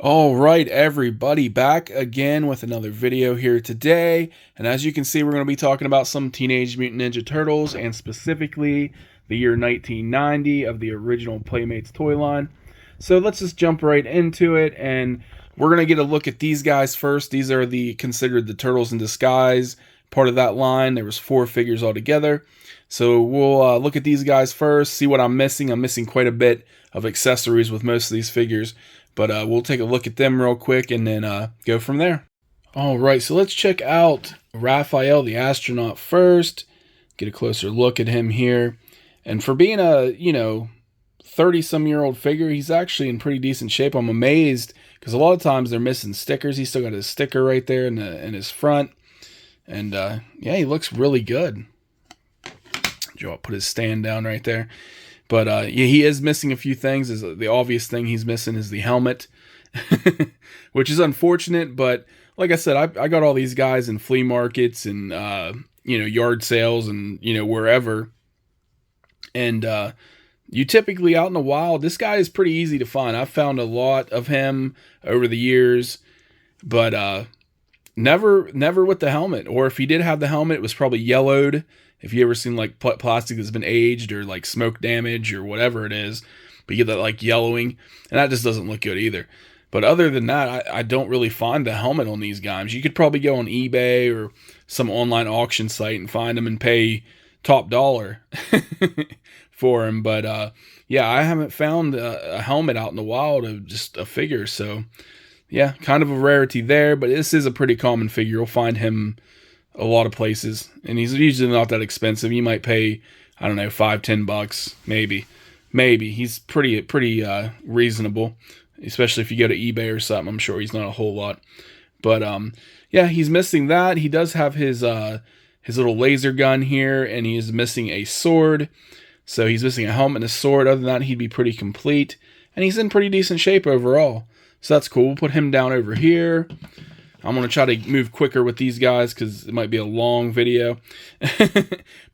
All right, everybody, back again with another video here today. And as you can see, we're going to be talking about some Teenage Mutant Ninja Turtles, and specifically the year 1990 of the original Playmates toy line. So let's just jump right into it, and we're going to get a look at these guys first. These are considered the Turtles in Disguise, part of that line. There was 4 figures altogether. So we'll look at these guys first, see what I'm missing. I'm missing quite a bit of accessories with most of these figures. But we'll take a look at them real quick and then go from there. All right, so let's check out Raphael the astronaut first. Get a closer look at him here. And for being a, 30-some-year-old figure, he's actually in pretty decent shape. I'm amazed because a lot of times they're missing stickers. He's still got his sticker right there in his front. And, yeah, he looks really good. Joe, I'll put his stand down right there. But yeah, he is missing a few things. The obvious thing he's missing is the helmet, which is unfortunate. But like I said, I got all these guys in flea markets and yard sales and wherever. And you typically out in the wild, this guy is pretty easy to find. I've found a lot of him over the years, but never with the helmet. Or if he did have the helmet, it was probably yellowed. If you ever seen like plastic that's been aged or like smoke damage or whatever it is, but you get that like yellowing, and that just doesn't look good either. But other than that, I don't really find the helmet on these guys. You could probably go on eBay or some online auction site and find them and pay top dollar for them. But yeah, I haven't found a helmet out in the wild of just a figure. So yeah, kind of a rarity there, but this is a pretty common figure. You'll find him a lot of places, and he's usually not that expensive. You might pay, I don't know, $5-10 maybe. He's pretty reasonable, especially if you go to eBay or something. I'm sure he's not a whole lot, but yeah, he's missing that. He does have his little laser gun here, and he is missing a sword. So he's missing a helmet and a sword. Other than that, he'd be pretty complete, and he's in pretty decent shape overall. So that's cool. We'll put him down over here. I'm going to try to move quicker with these guys because it might be a long video.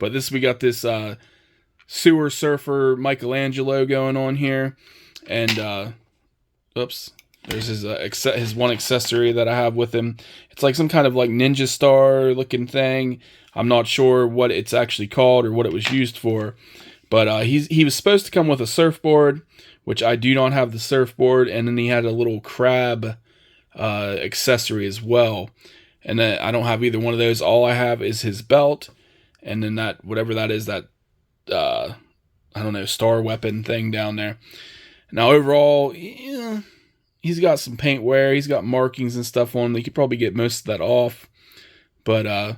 But we got this sewer surfer Michelangelo going on here. And, oops, there's his one accessory that I have with him. It's like some kind of like ninja star looking thing. I'm not sure what it's actually called or what it was used for. But he was supposed to come with a surfboard, which I do not have the surfboard. And then he had a little crab accessory as well, and then I don't have either one of those. All I have is his belt, and then that whatever that is, that I don't know, star weapon thing down there. Now overall, yeah, he's got some paint wear, he's got markings and stuff on him. They could probably get most of that off, but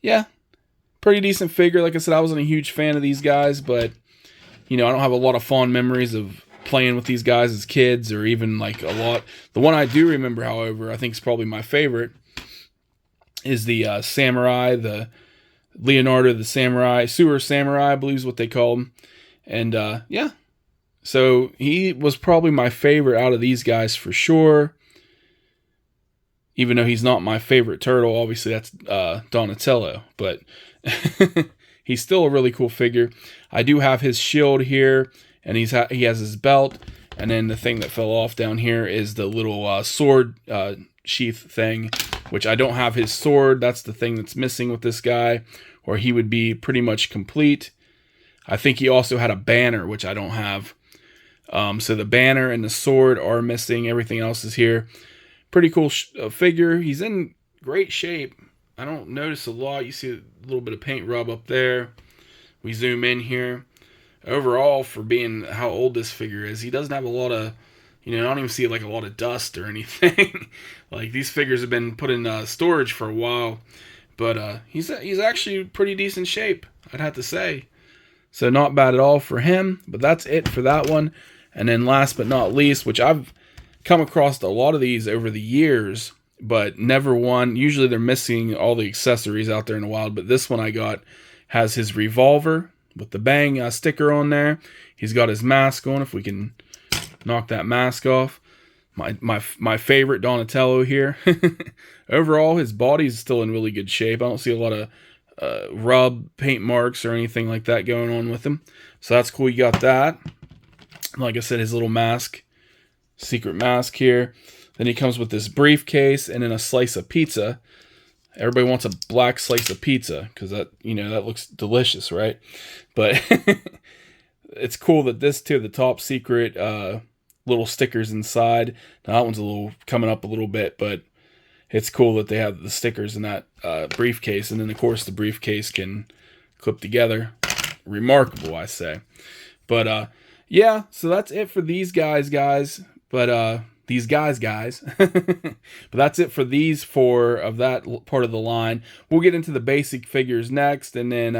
yeah, pretty decent figure. Like I said, I wasn't a huge fan of these guys, but I don't have a lot of fond memories of playing with these guys as kids, or even like a lot. The one I do remember, however, I think is probably my favorite, is the samurai, the Leonardo the samurai, sewer samurai, I believe is what they call him. And yeah, so he was probably my favorite out of these guys for sure. Even though he's not my favorite turtle, obviously that's Donatello, but he's still a really cool figure. I do have his shield here, and he has his belt, and then the thing that fell off down here is the little sword sheath thing, which I don't have his sword. That's the thing that's missing with this guy, or he would be pretty much complete. I think he also had a banner, which I don't have. So the banner and the sword are missing. Everything else is here. Pretty cool figure. He's in great shape. I don't notice a lot. You see a little bit of paint rub up there. We zoom in here. Overall, for being how old this figure is, he doesn't have a lot of, I don't even see like a lot of dust or anything. Like, these figures have been put in storage for a while, but he's actually pretty decent shape, I'd have to say. So not bad at all for him, but that's it for that one. And then last but not least, which I've come across a lot of these over the years, but never one. Usually they're missing all the accessories out there in the wild, but this one I got has his revolver with the bang sticker on there. He's got his mask on, if we can knock that mask off. My favorite Donatello here. Overall, his body's still in really good shape. I don't see a lot of rub, paint marks, or anything like that going on with him. So that's cool, you got that. Like I said, his little mask secret mask here. Then he comes with this briefcase and then a slice of pizza. Everybody wants a black slice of pizza because that, you know, that looks delicious, right? But it's cool that this too, the top secret little stickers inside. Now that one's a little coming up a little bit, but it's cool that they have the stickers in that briefcase. And then of course the briefcase can clip together. Remarkable, I say. But yeah, so that's it for these guys. But these guys. But that's it for these four of that part of the line. We'll get into the basic figures next, and then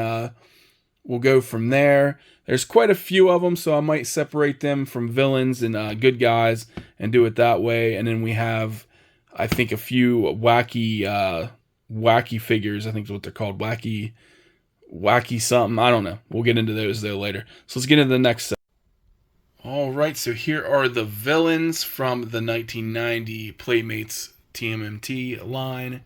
we'll go from there. There's quite a few of them, so I might separate them from villains and good guys and do it that way. And then we have, I think, a few wacky figures. I think is what they're called. Wacky something. I don't know. We'll get into those though later. So let's get into the next set. Alright, so here are the villains from the 1990 Playmates TMNT line.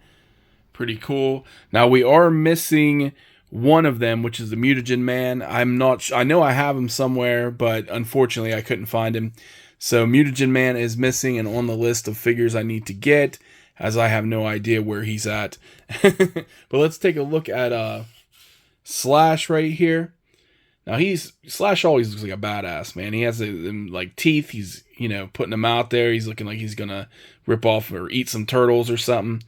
Pretty cool. Now we are missing one of them, which is the Mutagen Man. I know I have him somewhere, but unfortunately I couldn't find him. So Mutagen Man is missing and on the list of figures I need to get, as I have no idea where he's at. But let's take a look at Slash right here. Now Slash always looks like a badass, man. He has them like teeth. He's, you know, putting them out there. He's looking like he's gonna rip off or eat some turtles or something.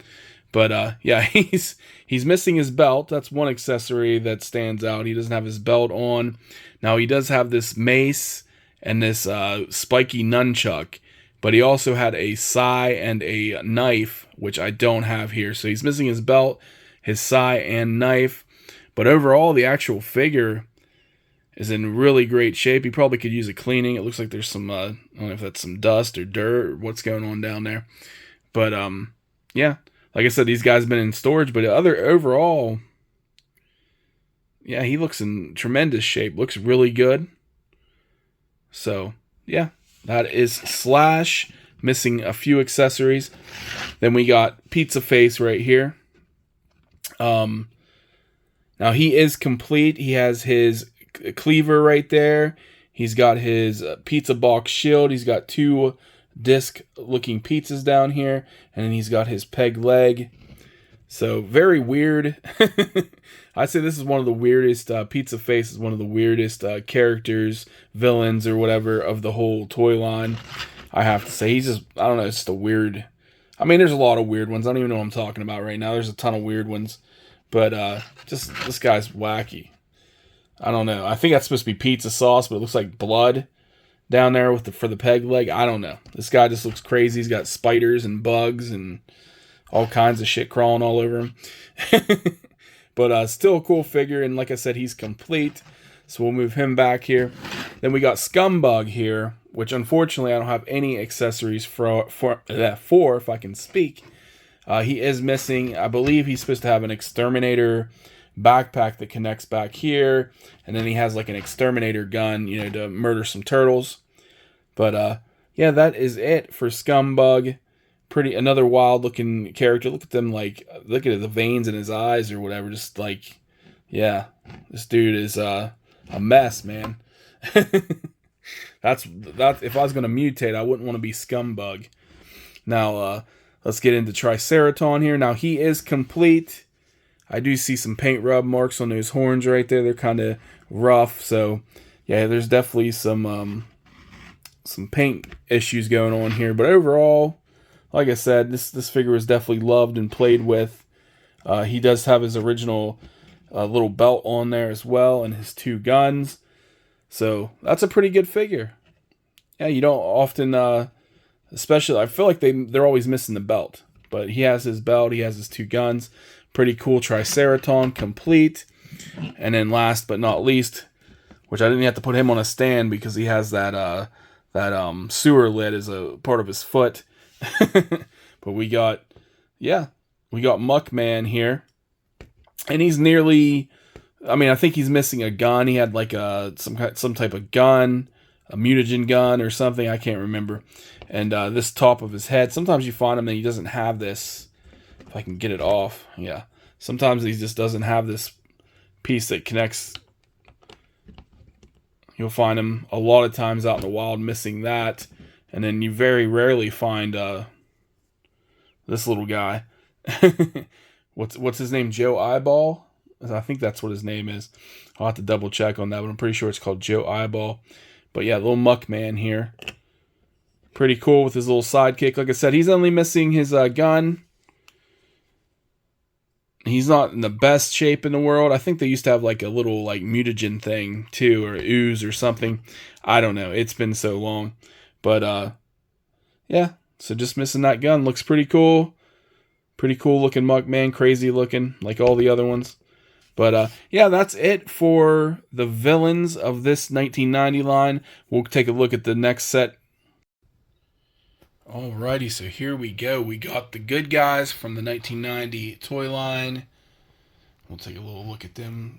But yeah, he's missing his belt. That's one accessory that stands out. He doesn't have his belt on. Now he does have this mace and this spiky nunchuck, but he also had a sai and a knife, which I don't have here. So he's missing his belt, his sai, and knife. But overall, the actual figure is in really great shape. He probably could use a cleaning. It looks like there's some, I don't know if that's some dust or dirt or what's going on down there. But, yeah, like I said, these guys have been in storage, but overall, yeah, he looks in tremendous shape. Looks really good. So, yeah, that is Slash, missing a few accessories. Then we got Pizza Face right here. Now he is complete. He has his cleaver right there. He's got his pizza box shield. He's got two disc looking pizzas down here, and then he's got his peg leg. So very weird. I'd say this is one of the weirdest, Pizza Face is one of the weirdest characters, villains, or whatever of the whole toy line. I have to say, he's just, I don't know, it's just a weird, I mean, there's a lot of weird ones. I don't even know what I'm talking about right now. There's a ton of weird ones. But just, this guy's wacky. I don't know. I think that's supposed to be pizza sauce, but it looks like blood down there for the peg leg. I don't know. This guy just looks crazy. He's got spiders and bugs and all kinds of shit crawling all over him. But still a cool figure, and like I said, he's complete. So we'll move him back here. Then we got Scumbug here, which unfortunately I don't have any accessories for if I can speak. He is missing, I believe he's supposed to have an exterminator backpack that connects back here, and then he has like an exterminator gun, you know, to murder some turtles. But yeah, that is it for Scumbug. Another wild looking character. Look at them, like, look at the veins in his eyes or whatever. Just like, yeah, this dude is a mess, man. That's if I was gonna mutate, I wouldn't want to be Scumbug. Now let's get into Triceraton here. Now he is complete. I do see some paint rub marks on those horns right there. They're kind of rough. So yeah, there's definitely some paint issues going on here. But overall, like I said, this figure was definitely loved and played with. He does have his original little belt on there as well, and his two guns. So that's a pretty good figure. Yeah, you don't often, especially, I feel like they're always missing the belt. But he has his belt, he has his two guns. Pretty cool Triceraton, complete. And then last but not least, which I didn't have to put him on a stand because he has that sewer lid as a part of his foot. But we got Muckman here. And he's nearly, I mean, I think he's missing a gun. He had like some type of gun, a mutagen gun or something. I can't remember. And this top of his head, sometimes you find him that he doesn't have this. If I can get it off, yeah. Sometimes he just doesn't have this piece that connects. You'll find him a lot of times out in the wild missing that. And then you very rarely find this little guy. What's his name? Joe Eyeball? I think that's what his name is. I'll have to double check on that, but I'm pretty sure it's called Joe Eyeball. But yeah, little Muck Man here. Pretty cool with his little sidekick. Like I said, he's only missing his gun. He's not in the best shape in the world. I think they used to have like a little like mutagen thing too, or ooze or something. I don't know. It's been so long. But yeah, so just missing that gun. Looks pretty cool. Pretty cool looking Muck Man. Crazy looking like all the other ones. But yeah, that's it for the villains of this 1990 line. We'll take a look at the next set. Alrighty, so here we go. We got the good guys from the 1990 toy line. We'll take a little look at them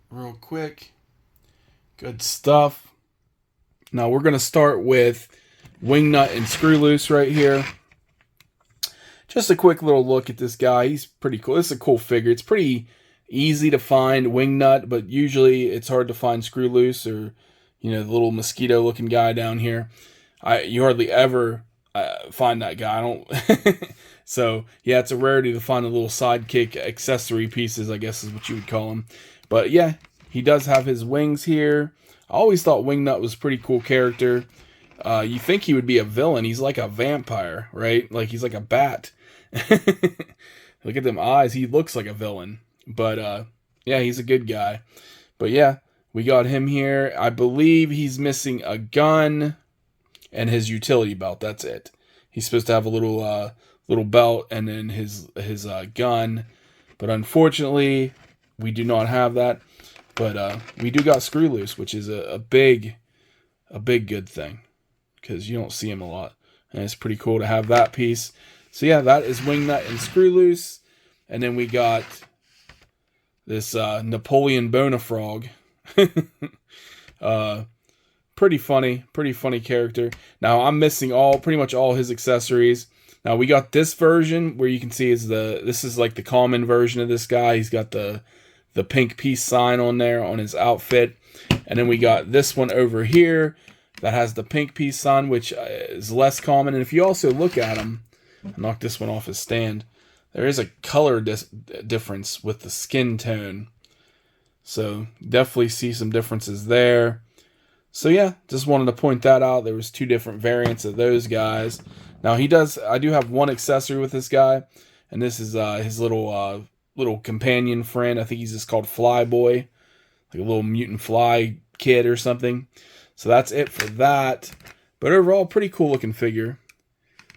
real quick. Good stuff. Now we're going to start with Wingnut and Screw Loose right here. Just a quick little look at this guy. He's pretty cool. This is a cool figure. It's pretty easy to find Wingnut, but usually it's hard to find Screw Loose, or, you know, the little mosquito looking guy down here. You hardly ever find that guy. I don't. So yeah, it's a rarity to find the little sidekick accessory pieces, I guess is what you would call them. But yeah, he does have his wings here. I always thought Wingnut was a pretty cool character. You think he would be a villain. He's like a vampire, right? Like he's like a bat. Look at them eyes. He looks like a villain. But yeah, he's a good guy. But yeah, we got him here. I believe he's missing a gun and his utility belt. That's it. He's supposed to have a little belt and then his gun. But unfortunately, we do not have that. But we do got Screw Loose, which is a big good thing, because you don't see him a lot. And it's pretty cool to have that piece. So yeah, that is Wingnut and Screw Loose. And then we got this Napoleon Bonafrog. Pretty funny character. Now I'm missing pretty much all his accessories. Now we got this version where you can see this is like the common version of this guy. He's got the pink peace sign on there on his outfit. And then we got this one over here that has the pink peace sign, which is less common. And if you also look at him, I'll knock this one off his stand, there is a color difference with the skin tone. So definitely see some differences there. So yeah, just wanted to point that out. There was two different variants of those guys. Now I do have one accessory with this guy, and this is his little companion friend. I think he's just called Flyboy, like a little mutant fly kid or something. So that's it for that. But overall, pretty cool looking figure,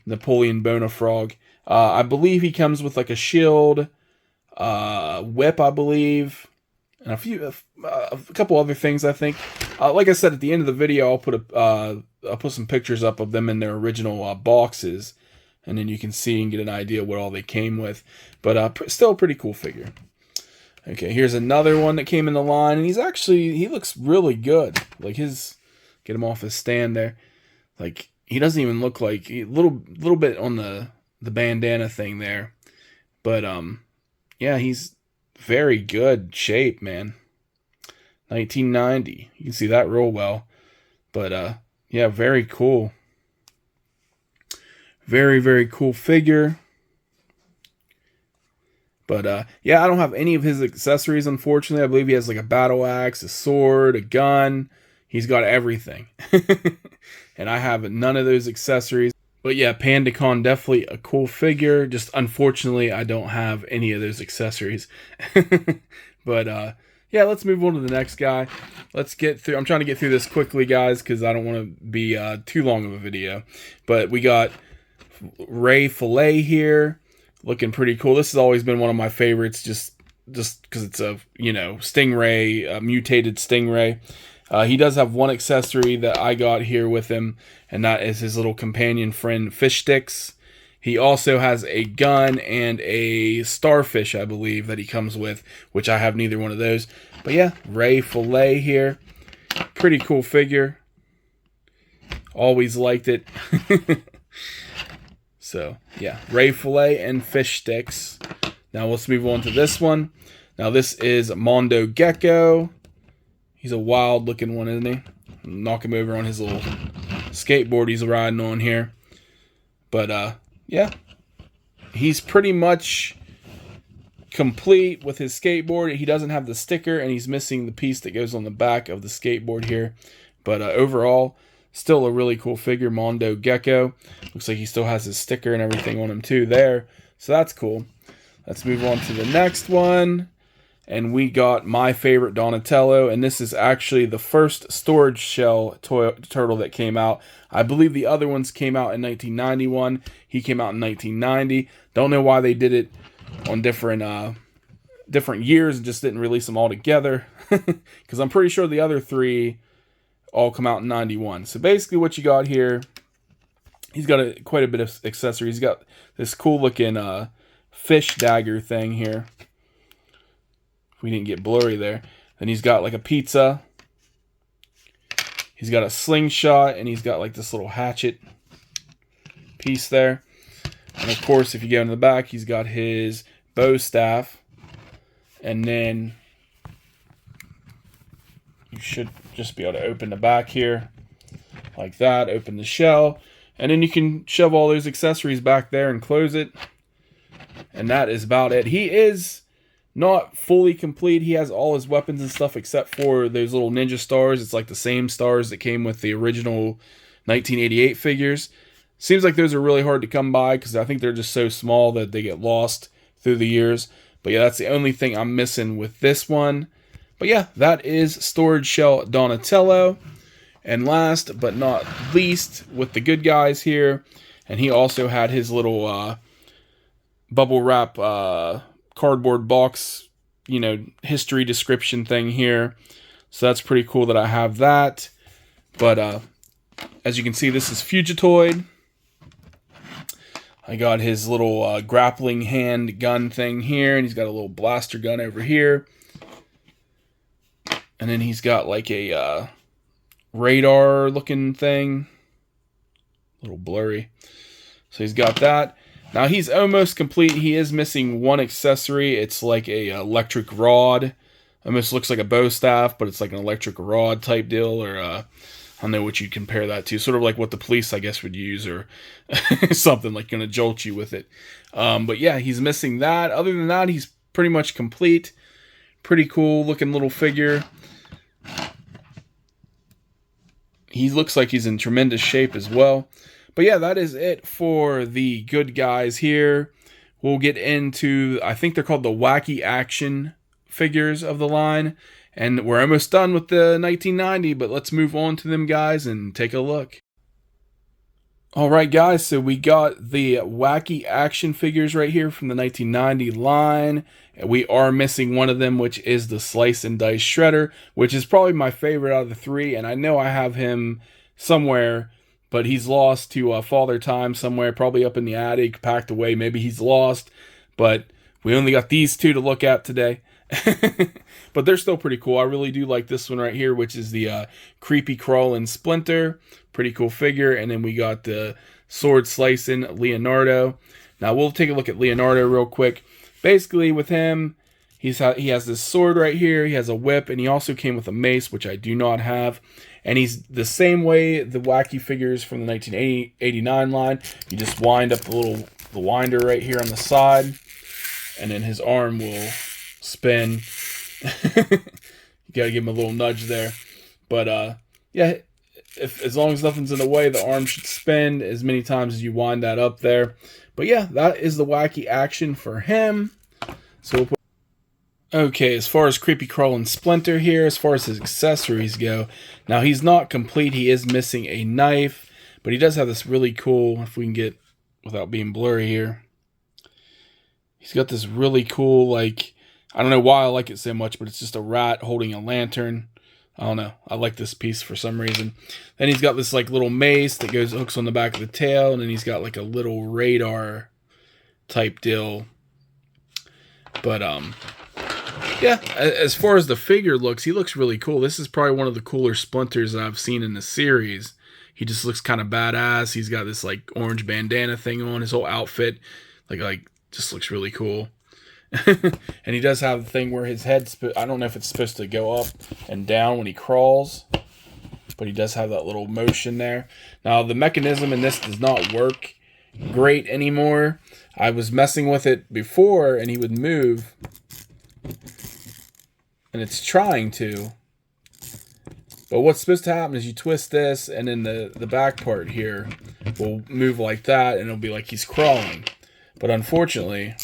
Napoleon Bonafrog. I believe he comes with like a shield, whip, I believe, and a couple other things, I think. Like I said, at the end of the video, I'll put some pictures up of them in their original boxes, and then you can see and get an idea what all they came with. But still a pretty cool figure. Okay, here's another one that came in the line, and he looks really good. Like get him off his stand there. Like he doesn't even look like little bit on the bandana thing there, but yeah, he's very good shape, man. 1990, you can see that real well. But yeah, very cool. Very cool figure. But yeah, I don't have any of his accessories, unfortunately. I believe he has like a battle axe, a sword, a gun. He's got everything. And I have none of those accessories. But yeah, PandaCon, definitely a cool figure. Just unfortunately, I don't have any of those accessories. But yeah, let's move on to the next guy. Let's get through. I'm trying to get through this quickly, guys, because I don't want to be too long of a video. But we got Raphael here, looking pretty cool. This has always been one of my favorites, just because it's a stingray, a mutated stingray. He does have one accessory that I got here with him, and that is his little companion friend, Fish Sticks. He also has a gun and a starfish, I believe, that he comes with, which I have neither one of those. But yeah, Raphael here. Pretty cool figure. Always liked it. So, yeah, Raphael and Fish Sticks. Now let's move on to this one. Now this is Mondo Gecko. He's a wild looking one, isn't he? Knock him over on his little skateboard he's riding on here. But yeah, he's pretty much complete with his skateboard. He doesn't have the sticker, and he's missing the piece that goes on the back of the skateboard here. But overall, still a really cool figure, Mondo Gecko. Looks like he still has his sticker and everything on him too there. So that's cool. Let's move on to the next one. And we got my favorite Donatello, and this is actually the first storage shell turtle that came out. I believe the other ones came out in 1991. He came out in 1990. Don't know why they did it on different years and just didn't release them all together. Because I'm pretty sure the other three all come out in 91. So basically what you got here, he's got quite a bit of accessories. He's got this cool looking fish dagger thing here. If we didn't get blurry there. Then he's got like a pizza. He's got a slingshot, and he's got like this little hatchet piece there. And of course, if you go in the back, he's got his bow staff. And then you should just be able to open the back here like that. Open the shell. And then you can shove all those accessories back there and close it. And that is about it. He is not fully complete. He has all his weapons and stuff except for those little ninja stars. It's like the same stars that came with the original 1988 figures. Seems like those are really hard to come by because I think they're just so small that they get lost through the years. But yeah, that's the only thing I'm missing with this one. But yeah, that is Storage Shell Donatello. And last but not least, with the good guys here, and he also had his little bubble wrap cardboard box, you know, history description thing here. So that's pretty cool that I have that. But as you can see, this is Fugitoid. I got his little grappling hand gun thing here, and he's got a little blaster gun over here. And then he's got like a radar looking thing. A little blurry. So he's got that. Now he's almost complete. He is missing one accessory. It's like a electric rod. Almost looks like a bow staff, but it's like an electric rod type deal, or I don't know what you'd compare that to. Sort of like what the police, I guess, would use, or something like going to jolt you with it. But yeah, he's missing that. Other than that, he's pretty much complete. Pretty cool looking little figure. He looks like he's in tremendous shape as well. But yeah, that is it for the good guys here. We'll get into, I think they're called the Wacky Action figures of the line. And we're almost done with the 1990, but let's move on to them guys and take a look. Alright guys, so we got the Wacky Action figures right here from the 1990 line. We are missing one of them, which is the Slice and Dice Shredder, which is probably my favorite out of the three. And I know I have him somewhere, but he's lost to Father Time somewhere, probably up in the attic, packed away. Maybe he's lost, but we only got these two to look at today. But they're still pretty cool. I really do like this one right here, which is the Creepy Crawling Splinter. Pretty cool figure. And then we got the Sword Slicing Leonardo. Now we'll take a look at Leonardo real quick. Basically with him, he has this sword right here. He has a whip, and he also came with a mace, which I do not have. And he's the same way the wacky figures from the 1989 line. You just wind up the winder right here on the side, and then his arm will spin. You gotta give him a little nudge there. But yeah, as long as nothing's in the way, the arm should spin as many times as you wind that up there. But yeah, that is the Wacky Action for him. So we'll put okay, as far as Creepy Crawling Splinter here, as far as his accessories go, now he's not complete. He is missing a knife, but he does have this really cool, if we can get without being blurry here, he's got this really cool, like, I don't know why I like it so much, but it's just a rat holding a lantern. I don't know. I like this piece for some reason. Then he's got this like little mace that hooks on the back of the tail, and then he's got like a little radar type deal. But yeah, as far as the figure looks, he looks really cool. This is probably one of the cooler Splinters that I've seen in the series. He just looks kind of badass. He's got this like orange bandana thing on. His whole outfit like just looks really cool. And he does have the thing where his head's, I don't know if it's supposed to go up and down when he crawls. but he does have that little motion there. Now, the mechanism in this does not work great anymore. I was messing with it before, and he would move, and it's trying to. But what's supposed to happen is you twist this, and then the back part here will move like that, and it'll be like he's crawling. But unfortunately,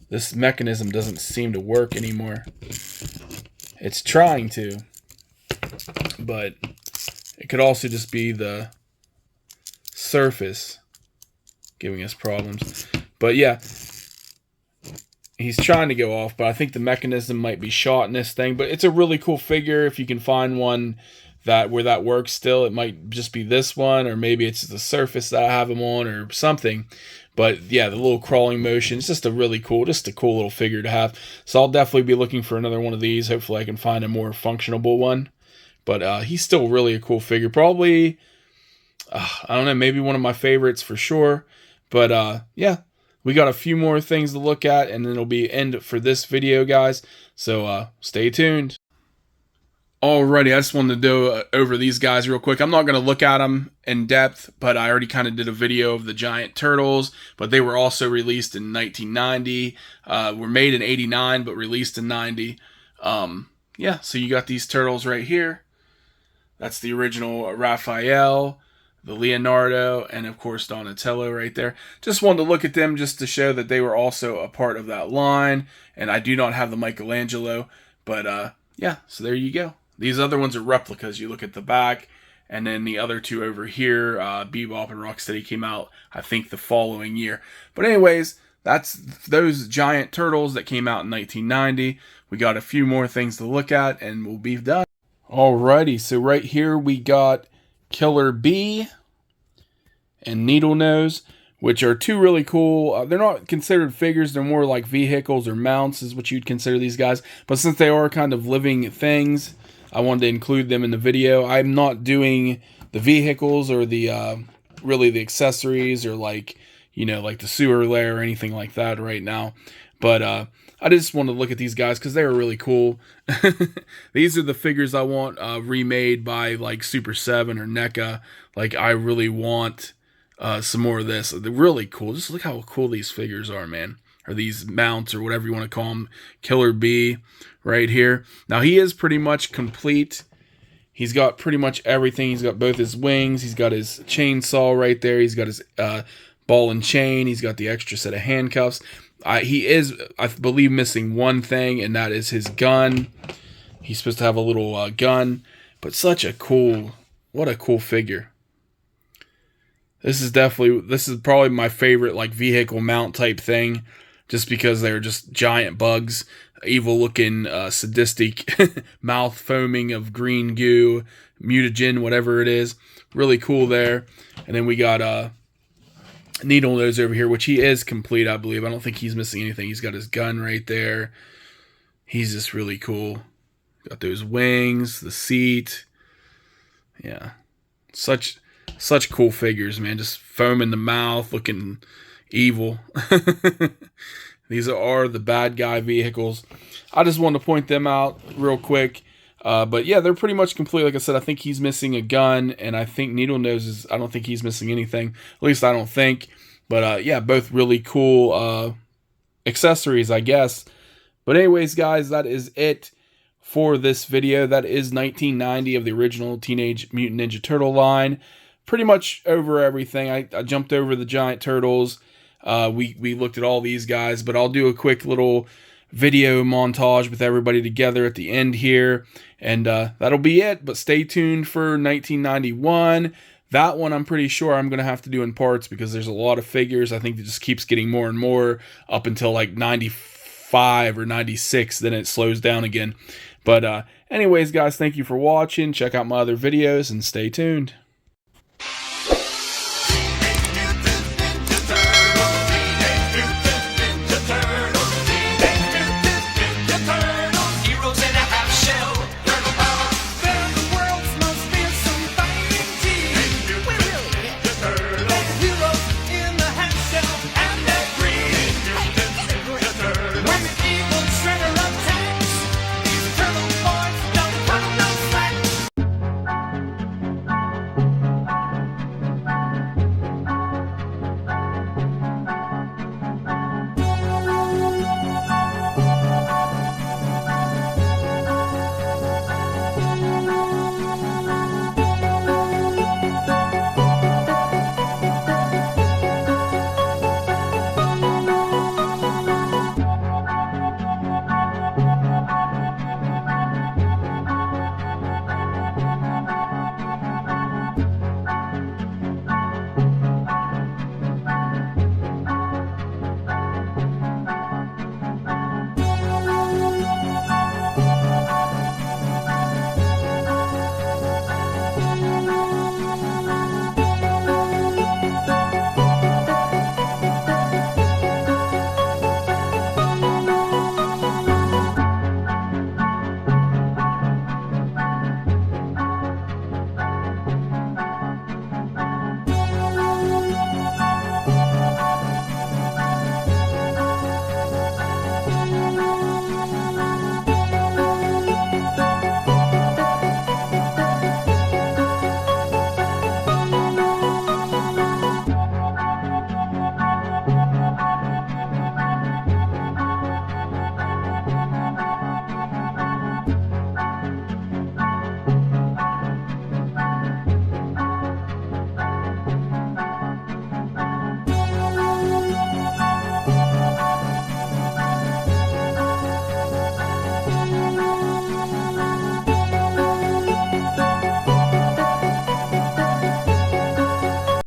this mechanism doesn't seem to work anymore. It's trying to, but it could also just be the surface giving us problems. But yeah, he's trying to go off, but I think the mechanism might be shot in this thing. But it's a really cool figure. If you can find one where that works still, it might just be this one, or maybe it's the surface that I have him on or something. But yeah, the little crawling motion, it's just a cool little figure to have. So I'll definitely be looking for another one of these. Hopefully I can find a more functionable one. But he's still really a cool figure. Probably, I don't know, maybe one of my favorites for sure. But yeah, we got a few more things to look at, and then it'll be end for this video, guys. So stay tuned. Alrighty, I just wanted to go over these guys real quick. I'm not going to look at them in depth, but I already kind of did a video of the giant turtles, but they were also released in 1990. Were made in 89, but released in 90. Yeah, so you got these turtles right here. That's the original Raphael, the Leonardo, and of course Donatello right there. Just wanted to look at them just to show that they were also a part of that line. And I do not have the Michelangelo, but yeah, so there you go. These other ones are replicas. You look at the back, and then the other two over here, Bebop and Rocksteady, came out, I think, the following year. But anyways, that's those giant turtles that came out in 1990. We got a few more things to look at, and we'll be done. Alrighty, so right here we got Killer Bee and Needle Nose, which are two really cool. They're not considered figures. They're more like vehicles or mounts is what you'd consider these guys. But since they are kind of living things, I wanted to include them in the video. I'm not doing the vehicles or the really the accessories or like, you know, like the sewer lair or anything like that right now. But I just wanted to look at these guys because they were really cool. These are the figures I want remade by like Super 7 or NECA. Like I really want some more of this. They're really cool. Just look how cool these figures are, man. Or these mounts or whatever you want to call them. Killer Bee right here. Now he is pretty much complete. He's got pretty much everything. He's got both his wings. He's got his chainsaw right there. He's got his ball and chain. He's got the extra set of handcuffs. He is, I believe, missing one thing, and that is his gun. He's supposed to have a little gun. But what a cool figure. This is probably my favorite like vehicle mount type thing, just because they're just giant bugs, evil looking, sadistic mouth foaming of green goo, mutagen, whatever it is. Really cool there. And then we got Needle Nose over here, which he is complete, I believe. I don't think he's missing anything. He's got his gun right there. He's just really cool. Got those wings, the seat. Yeah. Such cool figures, man. Just foam in the mouth, looking evil. These are the bad guy vehicles. I just wanted to point them out real quick. But yeah, they're pretty much complete. Like I said, I think he's missing a gun, and I think Needle Nose I don't think he's missing anything. At least I don't think. But yeah, both really cool accessories, I guess. But anyways, guys, that is it for this video. That is 1990 of the original Teenage Mutant Ninja Turtle line. Pretty much over everything. I jumped over the giant turtles. We looked at all these guys, but I'll do a quick little video montage with everybody together at the end here, and that'll be it. But stay tuned for 1991. That one I'm pretty sure I'm gonna have to do in parts because there's a lot of figures. I think it just keeps getting more and more up until like 95 or 96, then it slows down again. But anyways, guys, thank you for watching. Check out my other videos and stay tuned.